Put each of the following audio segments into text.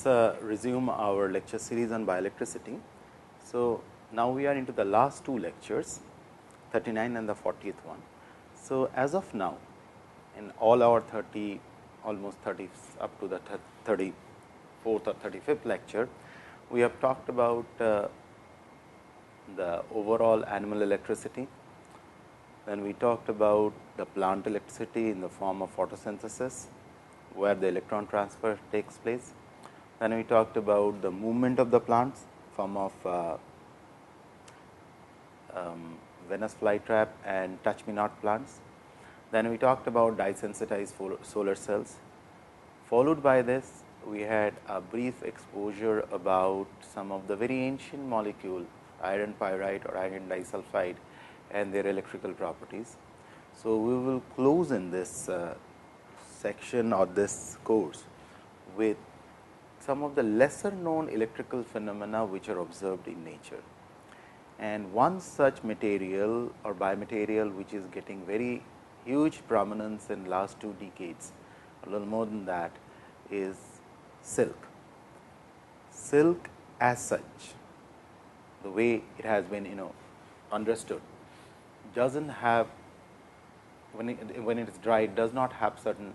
let's resume our lecture series on bioelectricity. So, now we are into the last two lectures, 39 and the 40th one. So, as of now, in all our 30, almost 30 up to the 34th or 35th lecture, we have talked about the overall animal electricity. Then we talked about the plant electricity in the form of photosynthesis, where the electron transfer takes place. Then we talked about the movement of the plants, form of Venus flytrap and touch me not plants. Then we talked about dye sensitized solar cells. Followed by this, we had a brief exposure about some of the very ancient molecule, iron pyrite or iron disulfide, and their electrical properties. So, we will close in this section or this course with some of the lesser known electrical phenomena which are observed in nature. And one such material or biomaterial which is getting very huge prominence in last 2 decades, a little more than that, is silk. Silk as such, the way it has been understood, doesn't have, when it is dry, it does not have certain,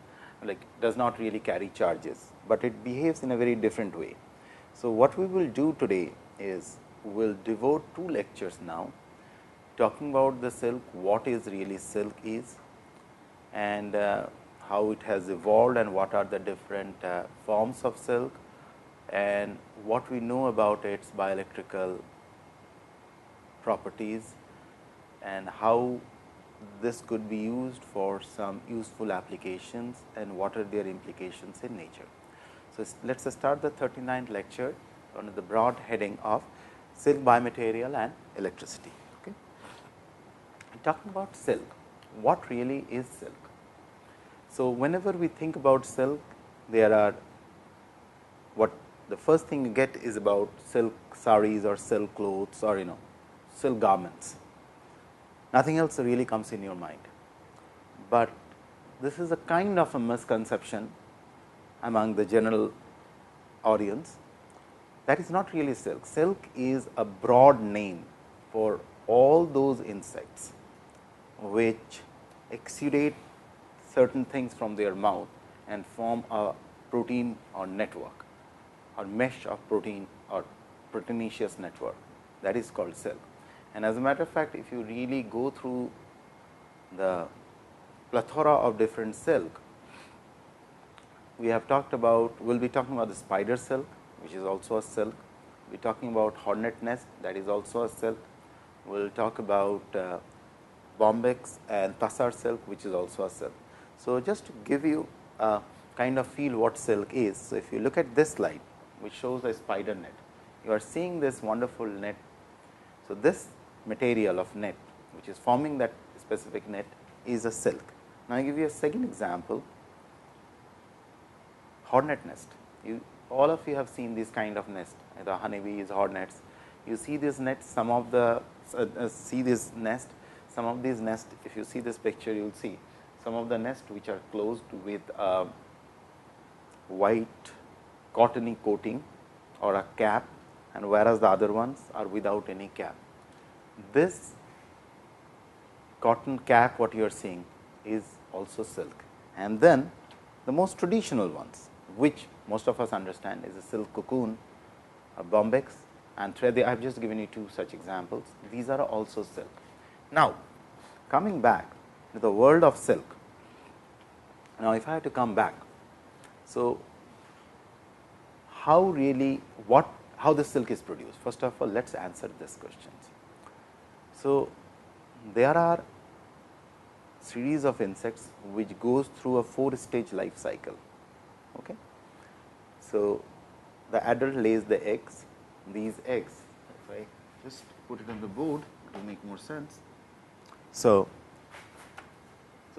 does not really carry charges, but it behaves in a very different way. So, what we will do today is we will devote 2 lectures now talking about the silk, what is really silk is, and how it has evolved and what are the different forms of silk, and what we know about its bioelectrical properties, and how this could be used for some useful applications and what are their implications in nature. So, let us start the 39th lecture under the broad heading of silk, biomaterial and electricity. Okay. Talking about silk, what really is silk? So, whenever we think about silk, there are what the first thing you get is about silk saris or silk clothes or silk garments. Nothing else really comes in your mind, but this is a kind of a misconception among the general audience. That is not really silk. Silk is a broad name for all those insects which exudate certain things from their mouth and form a protein or network or mesh of protein or proteinaceous network, that is called silk. And as a matter of fact, if you really go through the plethora of different silk, we have talked about, we will be talking about the spider silk, which is also a silk. We are talking about hornet nest, that is also a silk. We will talk about bombyx and tassar silk, which is also a silk. So, just to give you a kind of feel what silk is. So, if you look at this slide, which shows a spider net, you are seeing this wonderful net. So, this material of net which is forming that specific net is a silk. Now, I give you a second example, hornet nest. All of you have seen this kind of nest, the honeybees, hornets. You see this net, some of the see this nest, some of these nest, if you see this picture, you will see some of the nest which are closed with a white cottony coating or a cap, and whereas the other ones are without any cap. This cotton cap, what you are seeing, is also silk. And then the most traditional ones, which most of us understand, is a silk cocoon, a bombyx and thread. I have just given you 2 such examples. These are also silk. Now, coming back to the world of silk. Now, if I have to come back, so how really how the silk is produced? First of all, let us answer this questions. So, there are series of insects which goes through a 4-stage life cycle. Okay. So, the adult lays the eggs. These eggs, if I just put it on the board to make more sense. So,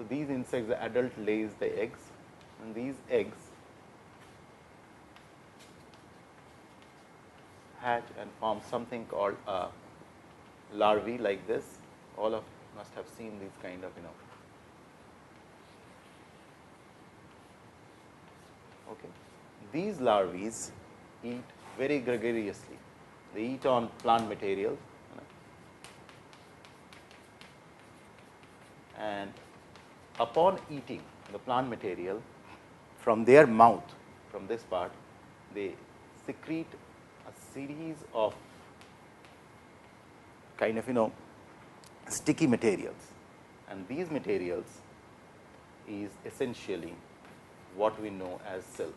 these insects, the adult lays the eggs, and these eggs hatch and form something called a larvae like this. All of you must have seen these kind of Okay. These larvae eat very gregariously. They eat on plant material, and upon eating the plant material, from their mouth, from this part, they secrete a series of kind of sticky materials, and these materials is essentially what we know as silk.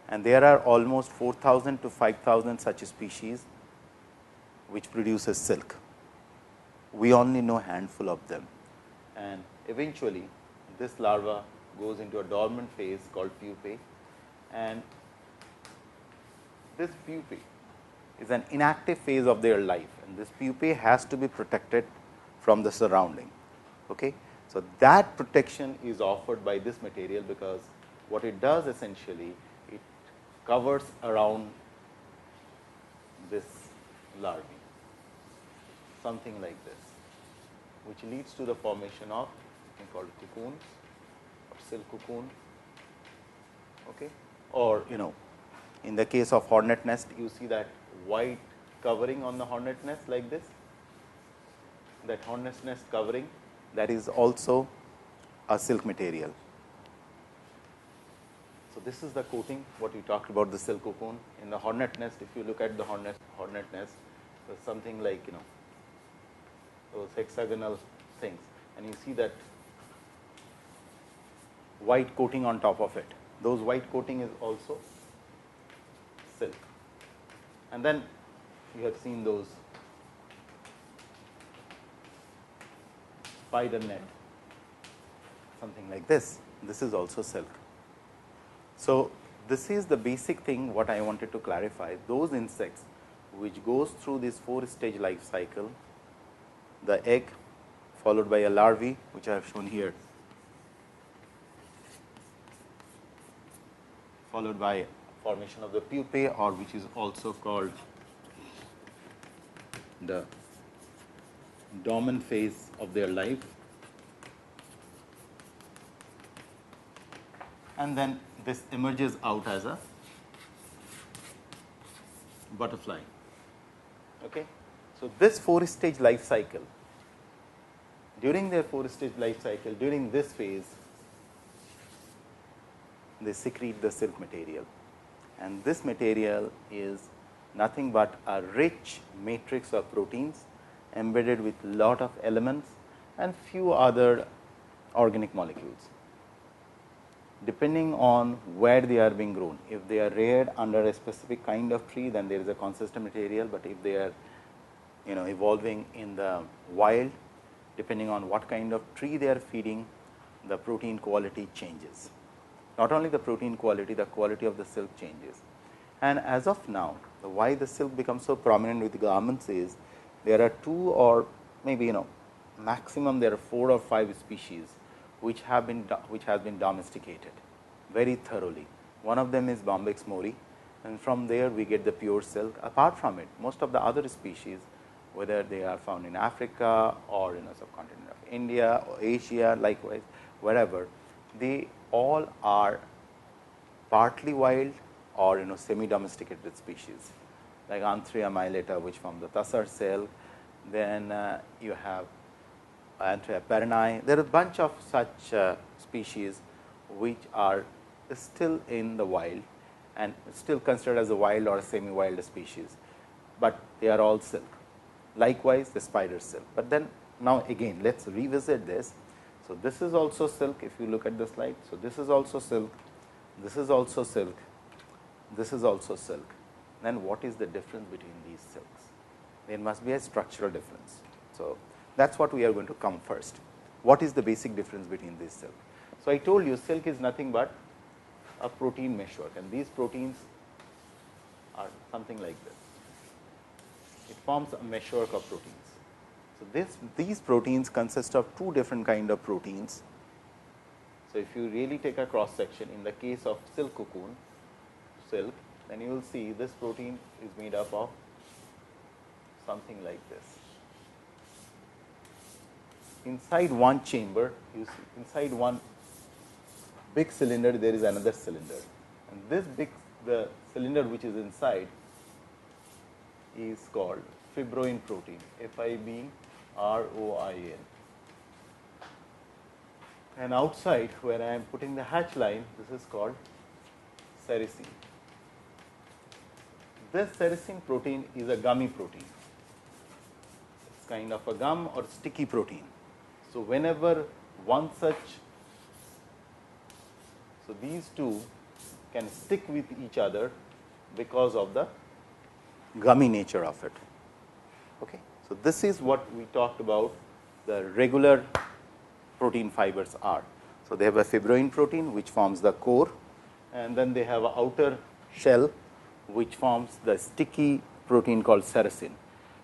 And there are almost 4,000 to 5,000 such species which produces silk. We only know a handful of them, and eventually this larva goes into a dormant phase called pupae, and this pupae is an inactive phase of their life, and this pupae has to be protected from the surrounding. Okay? So, that protection is offered by this material, because what it does essentially, it covers around this larvae, something like this, which leads to the formation of something called cocoons or silk cocoon. Okay? Or in the case of hornet nest, you see that white covering on the hornet nest like this, that hornet nest covering, that is also a silk material. So, this is the coating what we talked about, the silk cocoon. In the hornet nest, if you look at the hornet nest, there's something like those hexagonal things, and you see that white coating on top of it. Those white coating is also silk. And then you have seen those spider net, something like this. This is also silk. So, this is the basic thing what I wanted to clarify. Those insects which goes through this 4-stage life cycle, the egg followed by a larvae, which I have shown here, followed by formation of the pupae, or which is also called the dormant phase of their life, and then this emerges out as a butterfly. Okay? So, this 4-stage life cycle, during their 4-stage life cycle, during this phase, they secrete the silk material, and this material is nothing but a rich matrix of proteins embedded with lot of elements and few other organic molecules. Depending on where they are being grown, if they are reared under a specific kind of tree, then there is a consistent material, but if they are evolving in the wild, depending on what kind of tree they are feeding, the protein quality changes. Not only the protein quality, the quality of the silk changes. And as of now, why the silk becomes so prominent with garments is, there are 2 or maybe maximum there are 4 or 5 species which has been domesticated very thoroughly. One of them is Bombyx mori, and from there we get the pure silk. Apart from it, most of the other species, whether they are found in Africa or in the subcontinent of India or Asia, likewise wherever, they all are partly wild or semi domesticated species, like Anthrea mylitta, which forms the tussar silk. Then you have Anthrea perenni. There are a bunch of such species which are still in the wild and still considered as a wild or a semi wild species, but they are all silk. Likewise the spider silk. But then now again let us revisit this. So, this is also silk, if you look at the slide. So, this is also silk, this is also silk, this is also silk. Then what is the difference between these silks? There must be a structural difference. So, that is what we are going to come first. What is the basic difference between these silk? So, I told you silk is nothing but a protein meshwork, and these proteins are something like this. It forms a meshwork of proteins. So, these proteins consist of 2 different kind of proteins. So, if you really take a cross section, in the case of silk cocoon, silk, then you will see this protein is made up of something like this. Inside one chamber, you see inside one big cylinder there is another cylinder, and the cylinder which is inside is called fibroin protein, FibRoin. And outside where I am putting the hatch line, this is called sericin. This sericin protein is a gummy protein. It's kind of a gum or sticky protein. So whenever one such, so these two can stick with each other because of the gummy nature of it. Okay. So this is what we talked about the regular protein fibers are. So they have a fibroin protein which forms the core, and then they have an outer shell which forms the sticky protein called sericin.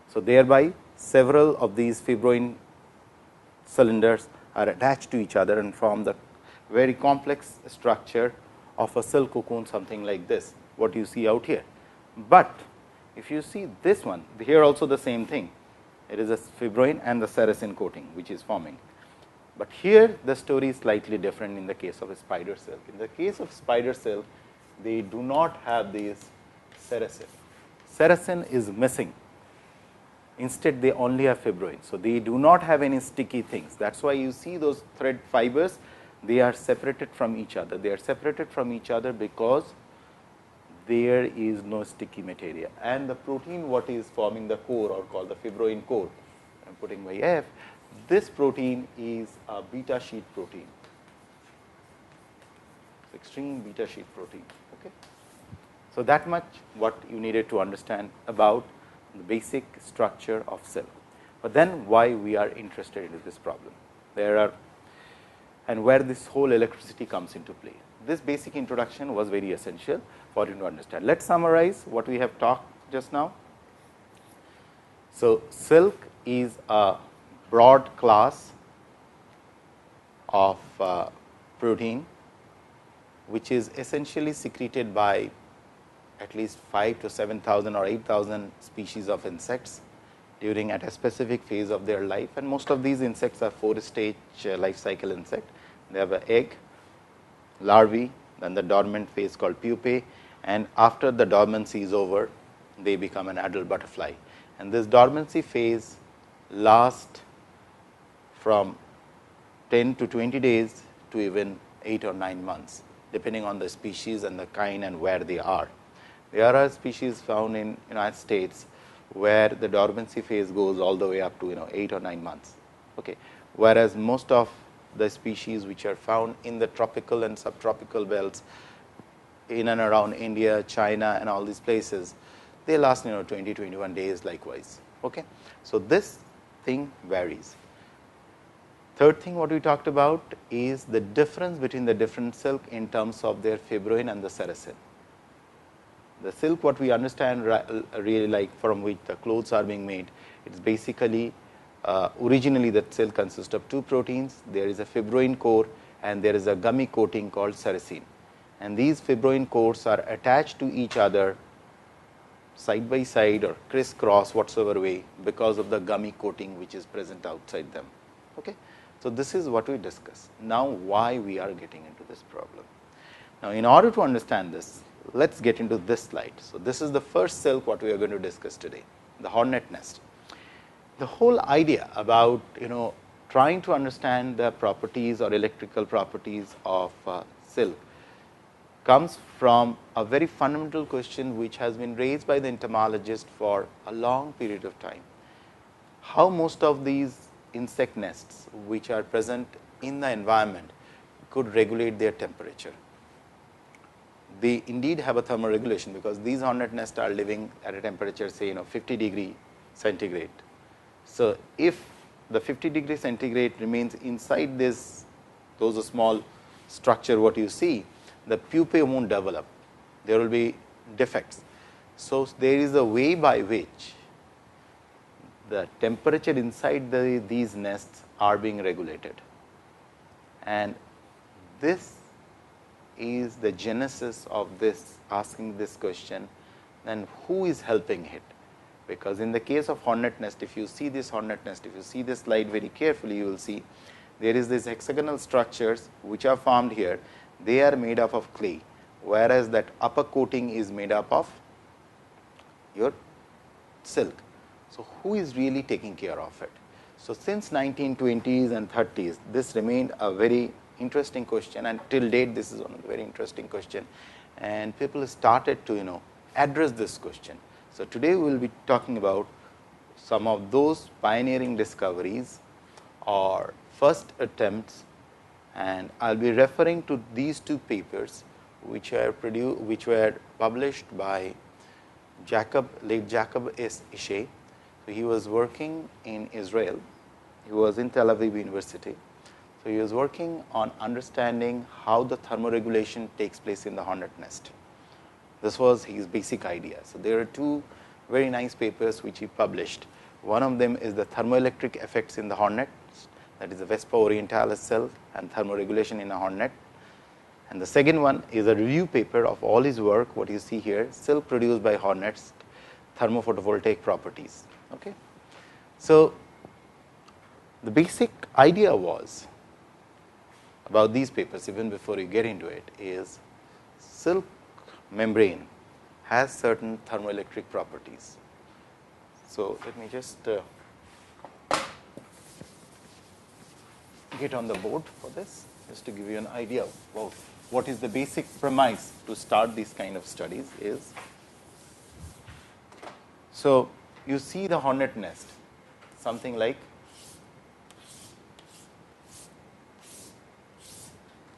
So thereby several of these fibroin cylinders are attached to each other and form the very complex structure of a cell cocoon, something like this, what you see out here. But if you see this one, here also the same thing, it is a fibroin and the sericin coating which is forming. But here the story is slightly different in the case of a spider cell. In the case of spider cell, they do not have this sericin. Sericin is missing. Instead, they only have fibroin. So they do not have any sticky things. That is why you see those thread fibers, they are separated from each other. They are separated from each other because there is no sticky material. And the protein what is forming the core or called the fibroin core, I am putting by F, this protein is a beta sheet protein, extreme beta sheet protein. Okay. So that much what you needed to understand about the basic structure of cell. But then why we are interested in this problem? There are, and where this whole electricity comes into play. This basic introduction was very essential for you to understand. Let us summarize what we have talked just now. So silk is a broad class of protein which is essentially secreted by at least 5 to 7,000 or 8,000 species of insects during at a specific phase of their life, and most of these insects are 4-stage life cycle insect. They have an egg, larvae, then the dormant phase called pupae, and after the dormancy is over, they become an adult butterfly. And this dormancy phase lasts from 10 to 20 days to even 8 or 9 months, depending on the species and the kind and where they are. There are species found in United States where the dormancy phase goes all the way up to 8 or 9 months. Okay. Whereas most of the species which are found in the tropical and subtropical belts in and around India, China and all these places, they last 20, 21 days likewise. Okay. So this thing varies. Third thing what we talked about is the difference between the different silk in terms of their fibroin and the sericin. The silk what we understand really like from which the clothes are being made, it is basically originally that silk consists of two proteins. There is a fibroin core and there is a gummy coating called sericin, and these fibroin cores are attached to each other side by side or crisscross whatsoever way because of the gummy coating which is present outside them. Okay. So this is what we discuss. Now why we are getting into this problem? Now in order to understand this, let us get into this slide. So this is the first silk what we are going to discuss today, the hornet nest. The whole idea about trying to understand the properties or electrical properties of silk comes from a very fundamental question which has been raised by the entomologist for a long period of time. How most of these insect nests which are present in the environment could regulate their temperature. They indeed have a thermal regulation because these hornet nests are living at a temperature say 50 degree centigrade. So if the 50 degree centigrade remains inside those small structure what you see, the pupae won't develop, there will be defects. So there is a way by which the temperature inside these nests are being regulated, and this is the genesis of this asking this question, then who is helping it? Because in the case of hornet nest, if you see this hornet nest, if you see this slide very carefully, you will see there is these hexagonal structures which are formed here. They are made up of clay. whereas that upper coating is made up of your silk. So, who is really taking care of it? So, since 1920s and 30s, this remained a very interesting question, and till date this is one very interesting question, and people started to address this question. So, today we will be talking about some of those pioneering discoveries or first attempts, and I will be referring to these two papers which were published by late Jacob S. Ishey. So, he was working in Israel. He was in Tel Aviv University. So, he was working on understanding how the thermoregulation takes place in the hornet nest. This was his basic idea. So, there are two very nice papers which he published. One of them is the thermoelectric effects in the hornet, that is the Vespa orientalis cell and thermoregulation in a hornet. And the second one is a review paper of all his work, what you see here, silk produced by hornets, thermophotovoltaic properties. Okay. So, the basic idea was about these papers, even before you get into it, is silk membrane has certain thermoelectric properties. So, let me just get on the board for this, just to give you an idea of what is the basic premise to start these kind of studies is. So, you see the hornet nest, something like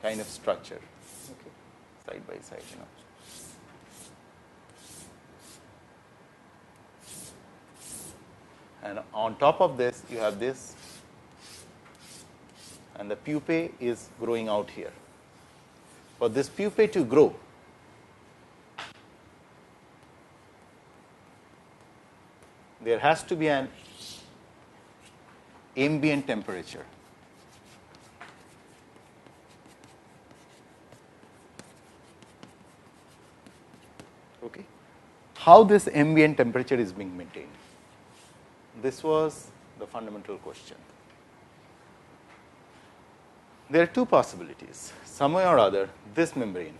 kind of structure, okay, side by side, And on top of this, you have this, and the pupae is growing out here. For this pupae to grow, there has to be an ambient temperature. Okay. How this ambient temperature is being maintained? This was the fundamental question. There are two possibilities. Some way or other, this membrane,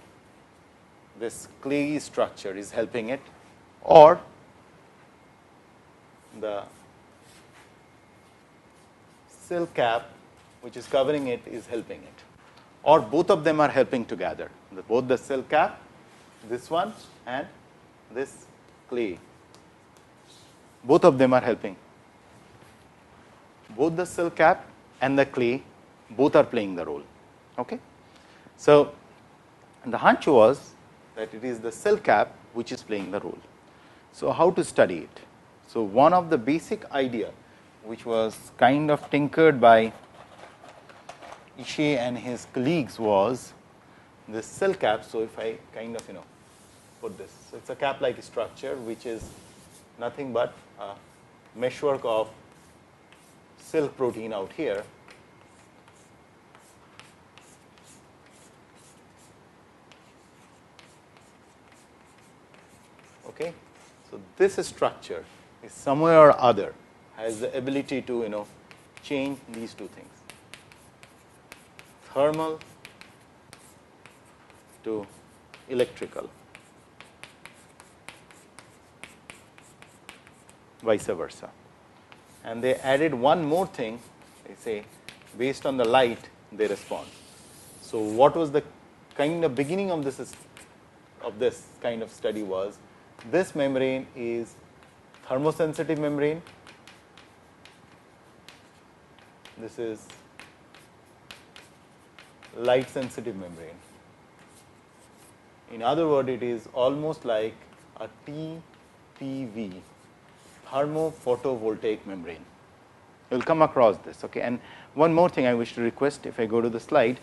this clayey structure is helping it, or the silk cap which is covering it is helping it, or both of them are helping together. Both the silk cap, this one and this clay, both of them are helping. Both the silk cap and the clay, both are playing the role. Okay. So, the hunch was that it is the silk cap which is playing the role. So, how to study it? So, one of the basic idea which was kind of tinkered by Ishey and his colleagues was this silk cap. So, if I kind of put this, so it is a cap like structure which is nothing but a meshwork of silk protein out here, okay. So, this structure is somewhere or other has the ability to change these two things, thermal to electrical, vice versa. And they added one more thing, they say based on the light they respond. So, what was the kind of beginning of this kind of study was, this membrane is thermosensitive membrane, this is light sensitive membrane. In other words, it is almost like a TPV, thermophotovoltaic membrane. You will come across this. Okay. And one more thing I wish to request, if I go to the slide,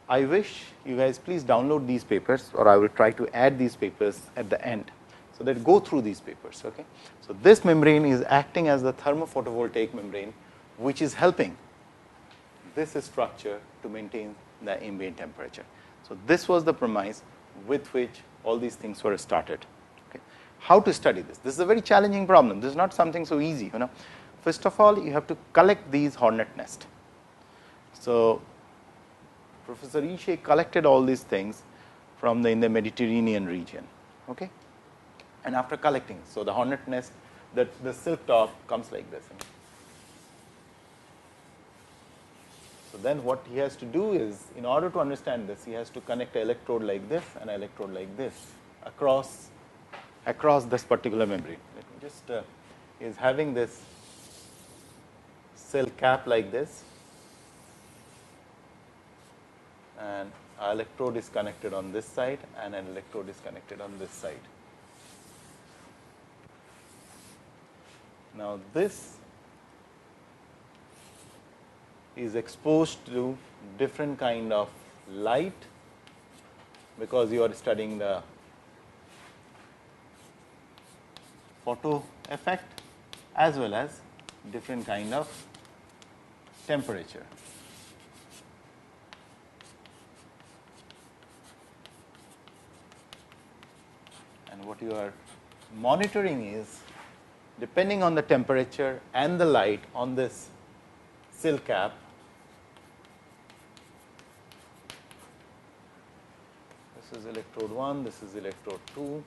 I wish you guys please download these papers, or I will try to add these papers at the end, so that go through these papers. Okay. So, this membrane is acting as the thermophotovoltaic membrane which is helping this structure to maintain the ambient temperature. So, this was the premise with which all these things were started. Okay. How to study this? This is a very challenging problem. This is not something so easy. First of all, you have to collect these hornet nest. So, Professor Ishey collected all these things from in the Mediterranean region. Okay? And after collecting, so the hornet nest, the silk top comes like this. So then what he has to do is, in order to understand this, he has to connect an electrode like this and an electrode like this across this particular membrane. Let me just, he is having this silk cap like this, and an electrode is connected on this side and an electrode is connected on this side. Now this is exposed to different kind of light, because you are studying the photo effect as well as different kind of temperature. And what you are monitoring is, depending on the temperature and the light on this silk cap, this is electrode 1, this is electrode 2,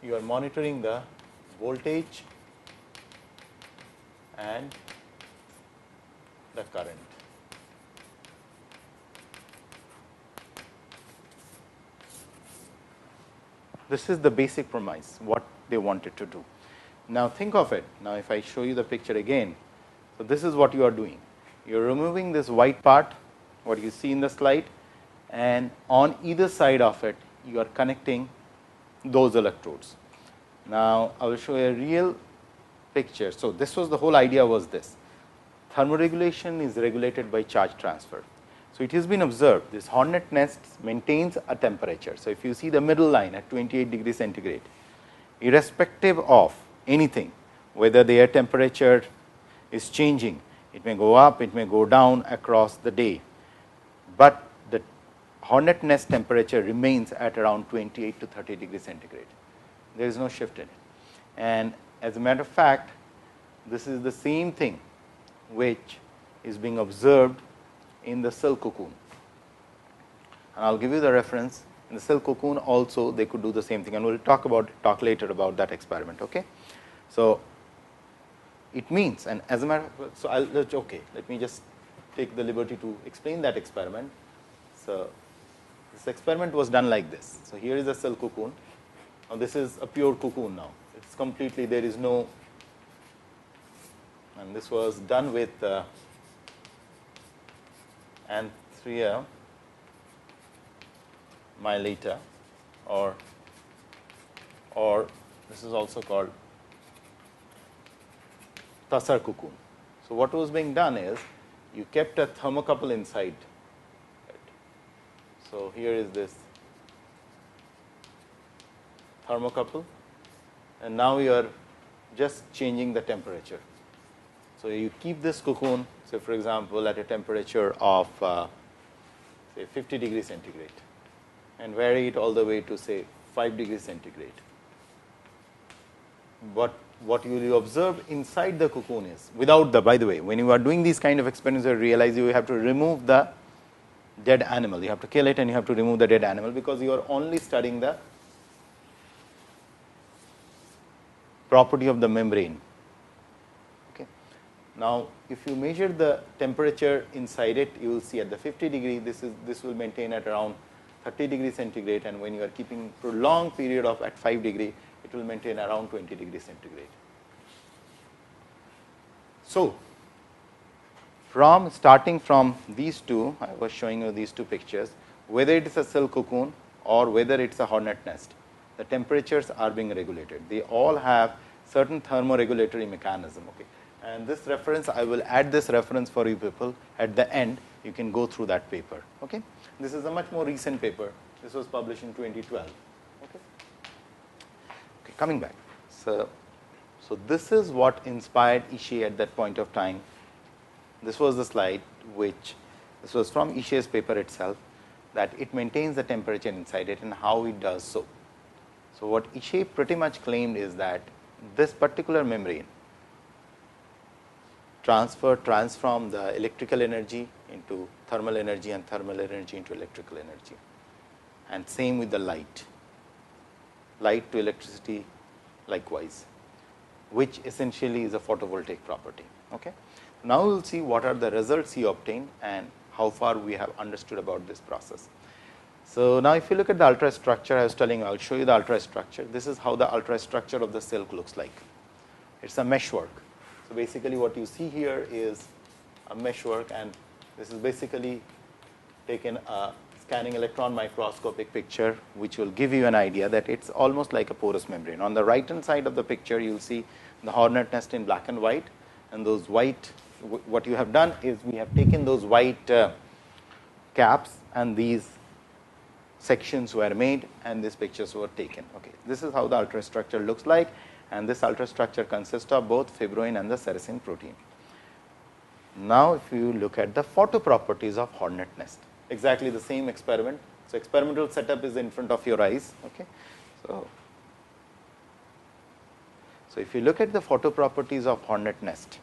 you are monitoring the voltage and the current. This is the basic premise, what they wanted to do. Now think of it. Now if I show you the picture again, so this is what you are doing. You are removing this white part, what you see in the slide, and on either side of it, you are connecting those electrodes. Now I will show you a real picture. So this was the whole idea was this. Thermoregulation is regulated by charge transfer. So it has been observed this hornet nest maintains a temperature. So if you see the middle line at 28 degrees centigrade, irrespective of anything, whether the air temperature is changing, it may go up, it may go down across the day, but the hornet nest temperature remains at around 28 to 30 degrees centigrade. There is no shift in it. And as a matter of fact, this is the same thing which is being observed in the silk cocoon. And I will give you the reference. In the silk cocoon also they could do the same thing, and we will talk later about that experiment. Okay? So it means, and as a matter of, so let me just take the liberty to explain that experiment. So this experiment was done like this. So here is a silk cocoon. Now this is a pure cocoon now. It's completely, there is no, and this was done with Anthrea mylitta, or this is also called tussar cocoon. So what was being done is, you kept a thermocouple inside it. So here is this thermocouple, and now you are just changing the temperature. So you keep this cocoon, say for example, at a temperature of say 50 degrees centigrade, and vary it all the way to say 5 degrees centigrade. But what you will observe inside the cocoon is, without the, by the way, when you are doing these kind of experiments, you realize you have to remove the dead animal. You have to kill it and you have to remove the dead animal, because you are only studying the property of the membrane. Okay. Now if you measure the temperature inside it, you will see at the 50 degree, this will maintain at around 30 degrees centigrade, and when you are keeping prolonged period of at 5 degree, it will maintain around 20 degrees centigrade. So starting from these two, I was showing you these two pictures, whether it is a silk cocoon or whether it is a hornet nest, the temperatures are being regulated. They all have certain thermoregulatory mechanism. Okay. And this reference, I will add this reference for you people at the end. You can go through that paper. Okay. This is a much more recent paper. This was published in 2012. Okay. Okay, coming back. So this is what inspired Ishii at that point of time. This was the slide this was from Ishii's paper itself, that it maintains the temperature inside it and how it does so. So what Ishii pretty much claimed is that this particular membrane transform the electrical energy into thermal energy and thermal energy into electrical energy. and same with the light to electricity likewise, which essentially is a photovoltaic property. Okay. Now, we will see what are the results he obtained and how far we have understood about this process. So, now if you look at the ultrastructure, I was telling you, I will show you the ultrastructure. This is how the ultrastructure of the silk looks like. It is a meshwork. So, basically what you see here is a meshwork, and this is basically taken a scanning electron microscopic picture, which will give you an idea that it is almost like a porous membrane. On the right hand side of the picture, you will see the hornet nest in black and white, and those white, what you have done is we have taken those white caps, and these sections were made and these pictures were taken. Okay. This is how the ultrastructure looks like, and this ultrastructure consists of both fibroin and the sericin protein. Now, if you look at the photo properties of hornet nest, exactly the same experiment. So, experimental setup is in front of your eyes. Okay. So, if you look at the photo properties of hornet nest,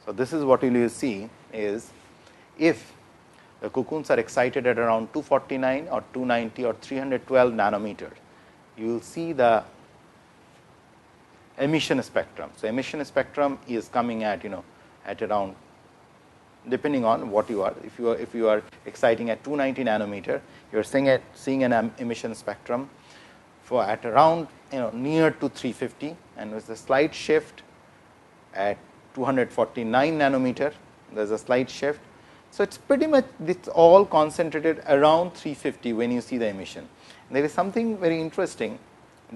so this is what you will see is if the cocoons are excited at around 249 or 290 or 312 nanometer, you will see the emission spectrum. So, emission spectrum is coming at at around, depending on what you are. If you are exciting at 290 nanometer, you are seeing an emission spectrum for at around near to 350, and with a slight shift at 249 nanometer, there is a slight shift. So, it is pretty much, it's all concentrated around 350 when you see the emission. There is something very interesting,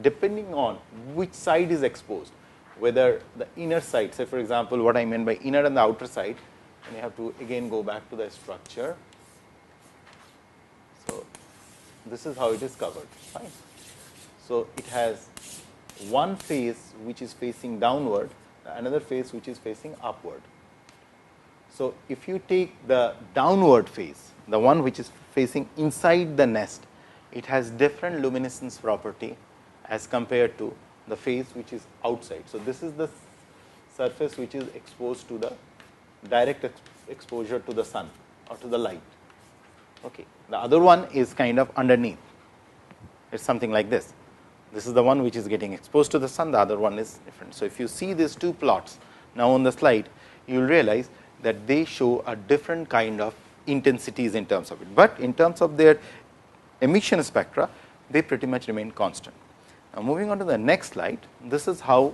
depending on which side is exposed, whether the inner side, say for example, what I meant by inner and the outer side, and you have to again go back to the structure. So, this is how it is covered. Fine. So, it has one face which is facing downward, another face which is facing upward. So, if you take the downward face, the one which is facing inside the nest, it has different luminescence property as compared to the face which is outside. So, this is the surface which is exposed to the direct exposure to the sun or to the light. Okay. The other one is kind of underneath, it is something like this. This is the one which is getting exposed to the sun, the other one is different. So, if you see these two plots now on the slide, you will realize that they show a different kind of intensities in terms of it, but in terms of their emission spectra, they pretty much remain constant. Now, moving on to the next slide, this is how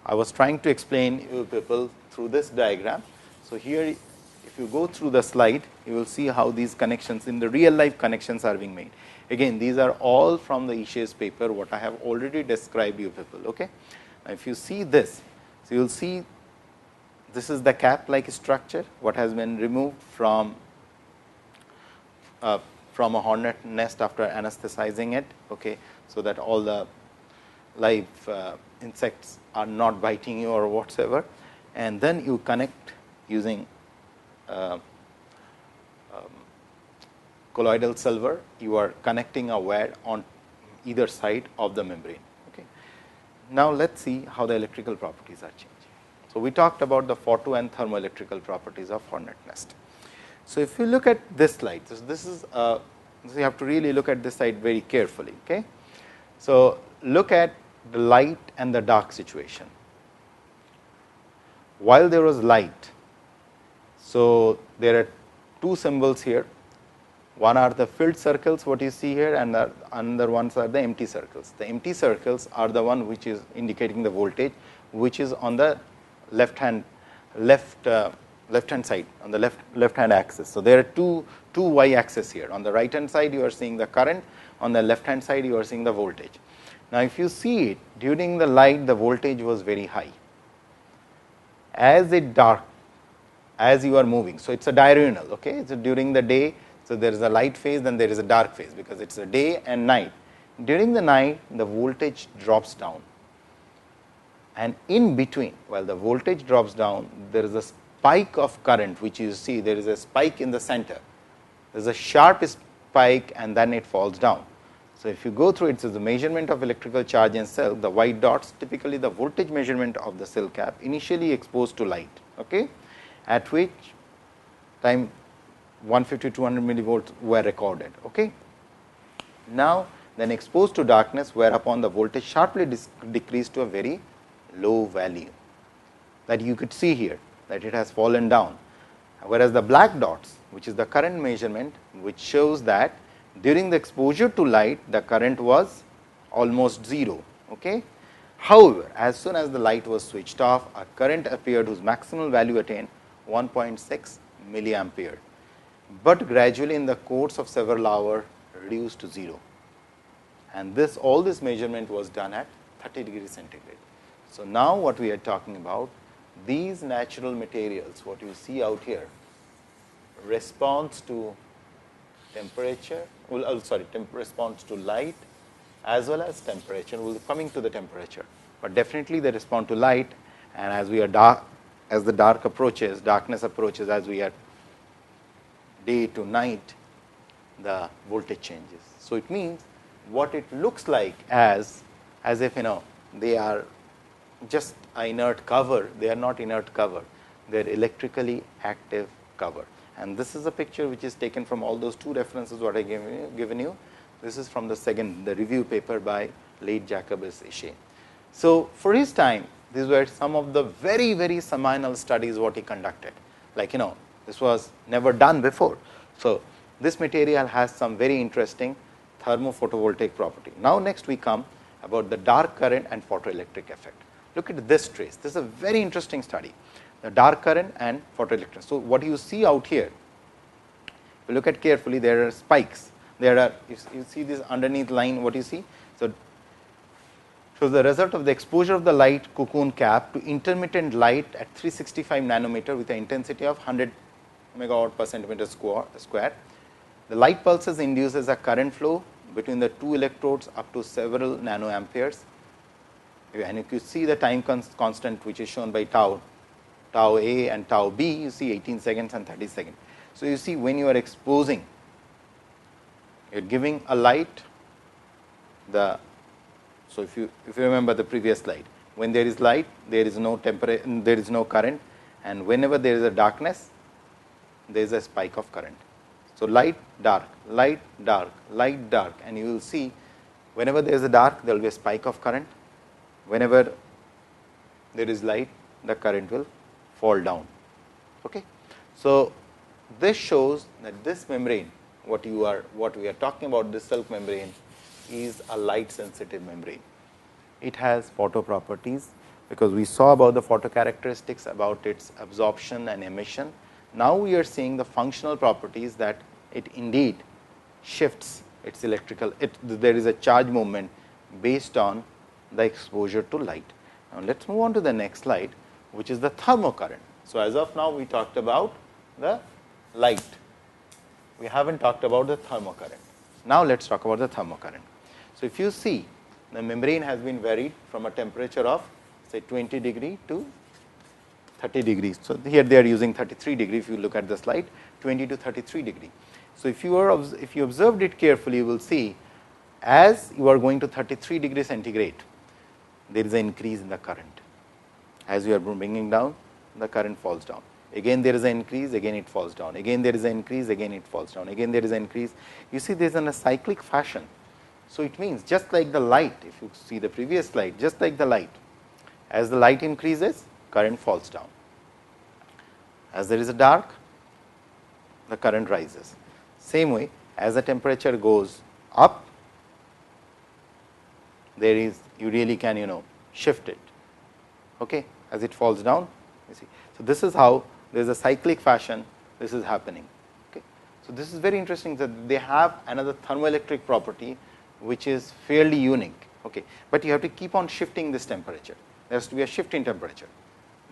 I was trying to explain you people through this diagram. So, here if you go through the slide, you will see how these connections in the real life connections are being made. Again, these are all from the Ishi's paper, what I have already described you people. Okay. Now, if you see this, so you will see this is the cap like structure, what has been removed from a hornet nest after anesthetizing it. Okay. So, that all the live insects are not biting you or whatsoever, and then you connect using colloidal silver, you are connecting a wire on either side of the membrane. Okay. Now, let us see how the electrical properties are changing. So, we talked about the photo and thermoelectrical properties of hornet nest. So, if you look at this slide, this is so you have to really look at this slide very carefully. Okay. So, look at the light and the dark situation. While there was light, so there are two symbols here. One are the filled circles, what you see here, and the other ones are the empty circles. The empty circles are the one which is indicating the voltage, which is on the left hand side, on the left hand axis. So, there are two y axes here. On the right hand side, you are seeing the current. On the left hand side, you are seeing the voltage. Now, if you see it, during the light, the voltage was very high. As it dark, as you are moving, so it is a diurnal. Okay. So, during the day, so there is a light phase, then there is a dark phase, because it is a day and night. During the night, the voltage drops down, and in between, while the voltage drops down, there is a spike of current, which you see there is a spike in the center. There is a sharp spike, and then it falls down. So, if you go through it, so the measurement of electrical charge in cell, the white dots, typically the voltage measurement of the cell cap initially exposed to light, okay, at which time 150 200 millivolts were recorded. Okay. Now, then exposed to darkness, whereupon the voltage sharply decreased to a very low value, that you could see here that it has fallen down. Whereas the black dots, which is the current measurement, which shows that during the exposure to light, the current was almost 0. Okay? However, as soon as the light was switched off, a current appeared whose maximal value attained 1.6 milliampere, but gradually in the course of several hours reduced to 0. And all this measurement was done at 30 degrees centigrade. So, now what we are talking about, these natural materials, what you see out here, responds to temperature, responds to light as well as temperature. We will be coming to the temperature, but definitely they respond to light, and as we are as the darkness approaches, as we are day to night, the voltage changes. So, it means what it looks like as if they are just an inert cover. They are not inert cover, they are electrically active cover. And this is a picture which is taken from all those 2 references what I given you. This is from the review paper by late Jacobus Ishe. So, for his time, these were some of the very, very seminal studies what he conducted. Like, this was never done before. So, this material has some very interesting thermophotovoltaic property. Now, next we come about the dark current and photoelectric effect. Look at this trace. This is a very interesting study, the dark current and photoelectric. So, what you see out here, if you look at carefully, there are spikes. There are, you see this underneath line, what you see. So, the result of the exposure of the light cocoon cap to intermittent light at 365 nanometer with an intensity of 100 megawatt per centimeter square. The light pulses induces a current flow between the 2 electrodes up to several nanoamperes. And if you see the time constant, which is shown by tau A and tau B, you see 18 seconds and 30 seconds. So, you see when you are exposing, you are giving a light, so if you remember the previous slide, when there is light, there is no current, and whenever there is a darkness, there is a spike of current. So, light, dark, light, dark, light, dark, and you will see whenever there is a dark, there will be a spike of current. Whenever there is light, the current will fall down. Okay. So, this shows that this membrane, what we are talking about, this silk membrane is a light sensitive membrane. It has photo properties, because we saw about the photo characteristics, about its absorption and emission. Now, we are seeing the functional properties, that it indeed shifts its electrical, there is a charge movement based on the exposure to light. Now, let us move on to the next slide, which is the thermocurrent. So, as of now, we talked about the light, we have not talked about the thermocurrent. Now, let us talk about the thermocurrent. So, if you see, the membrane has been varied from a temperature of say 20 degree to 30 degrees. So, here they are using 33 degree, if you look at the slide, 20 to 33 degree. So, if you observed it carefully, you will see as you are going to 33 degree centigrade, there is an increase in the current. As you are bringing down, the current falls down. Again there is an increase, again it falls down. Again there is an increase, again it falls down. Again there is an increase. You see, there is in a cyclic fashion. So, it means just like the light, if you see the previous slide, just like the light, as the light increases, current falls down. As there is a dark, the current rises. Same way, as the temperature goes up, there is, you really can shift it. Okay, as it falls down, you see. So, this is how there is a cyclic fashion, this is happening. Okay. So, this is very interesting, that they have another thermoelectric property which is fairly unique. Okay. But you have to keep on shifting this temperature, there has to be a shift in temperature.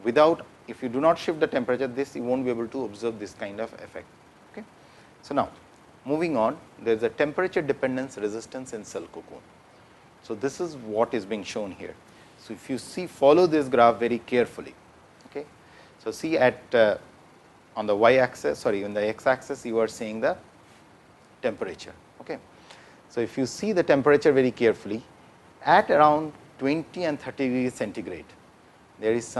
Without, if you do not shift the temperature, this you will not be able to observe this kind of effect. Okay. So, now moving on, there is a temperature dependence resistance in cell cocoon. So, this is what is being shown here. So, if you see, follow this graph very carefully. Okay. So, see at on the y axis, sorry, on the x axis, you are seeing the temperature. Okay. So, if you see the temperature very carefully, at around 20 and 30 degrees centigrade, there is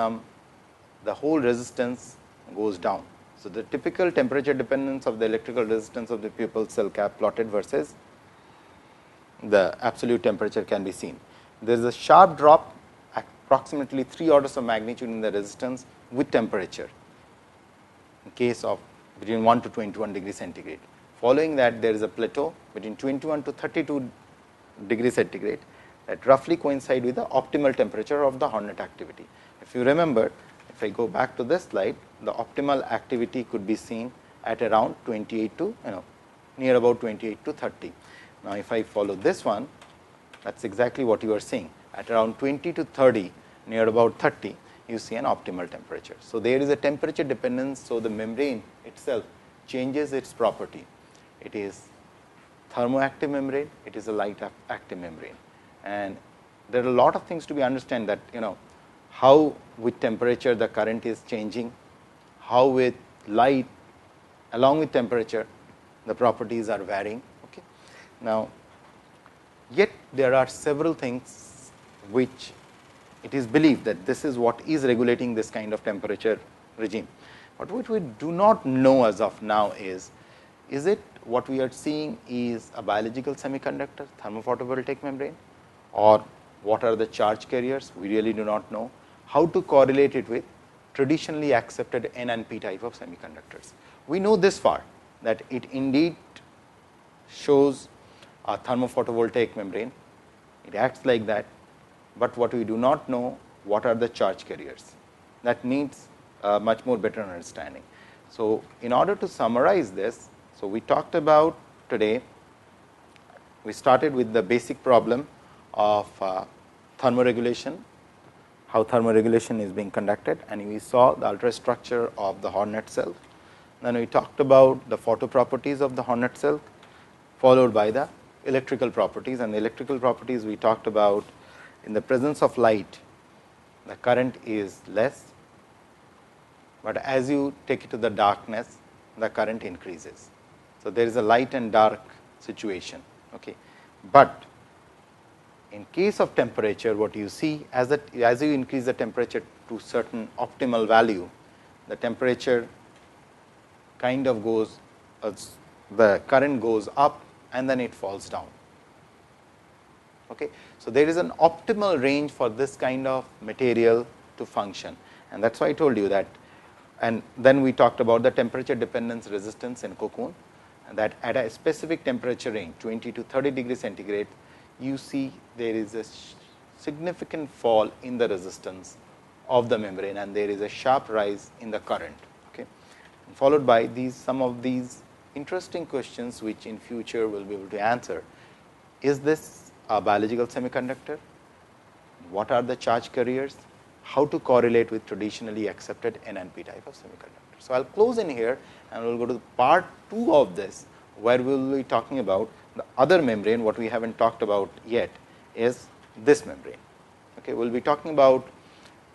the whole resistance goes down. So, the typical temperature dependence of the electrical resistance of the pupil cell cap plotted versus the absolute temperature can be seen. There is a sharp drop approximately 3 orders of magnitude in the resistance with temperature in case of between 1 to 21 degrees centigrade. Following that, there is a plateau between 21 to 32 degrees centigrade that roughly coincide with the optimal temperature of the Hornet activity. If you remember, if I go back to this slide, the optimal activity could be seen at around 28 to near about 28 to 30. Now, if I follow this one, that is exactly what you are seeing at around 20 to 30, near about 30, you see an optimal temperature. So, there is a temperature dependence. So, the membrane itself changes its property. It is thermoactive membrane, it is a light active membrane, and there are a lot of things to be understand that how with temperature the current is changing, how with light along with temperature the properties are varying. Okay. Now, yet there are several things which it is believed that this is what is regulating this kind of temperature regime. But what we do not know as of now is it what we are seeing is a biological semiconductor, thermophotovoltaic membrane, or what are the charge carriers? We really do not know. How to correlate it with traditionally accepted N and P type of semiconductors. We know this far, that it indeed shows a thermophotovoltaic membrane, it acts like that, but what we do not know, what are the charge carriers. That needs much more better understanding. So, in order to summarize this, so we talked about today, we started with the basic problem of thermoregulation, how thermoregulation is being conducted, and we saw the ultrastructure of the Hornet cell. Then we talked about the photo properties of the Hornet cell, followed by the electrical properties, and the electrical properties we talked about in the presence of light, the current is less, but as you take it to the darkness, the current increases. So, there is a light and dark situation. Okay. But in case of temperature, what you see as you increase the temperature to certain optimal value, the temperature kind of goes, the current goes up and then it falls down. Okay. So, there is an optimal range for this kind of material to function, and that is why I told you that. And then we talked about the temperature dependence resistance in cocoon, and that at a specific temperature range 20 to 30 degrees centigrade, you see there is a significant fall in the resistance of the membrane, and there is a sharp rise in the current. Okay. And followed by some of these interesting questions which in future we will be able to answer. Is this a biological semiconductor? What are the charge carriers? How to correlate with traditionally accepted N and P type of semiconductor. So, I will close in here and we will go to part 2 of this, where we will be talking about the other membrane. What we have not talked about yet is this membrane. Okay. We will be talking about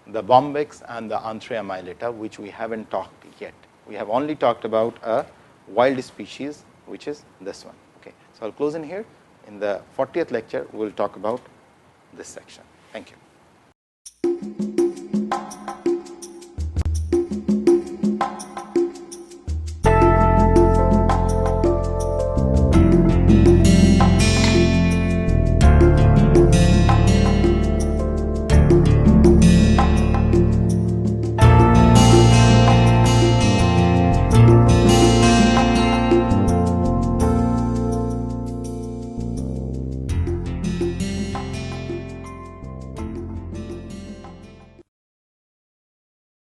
the bombyx and the Anthrea myelata, which we have not talked yet. We have only talked about a wild species, which is this one. Okay. So, I will close in here. In the 40th lecture, we will talk about this section. Thank you.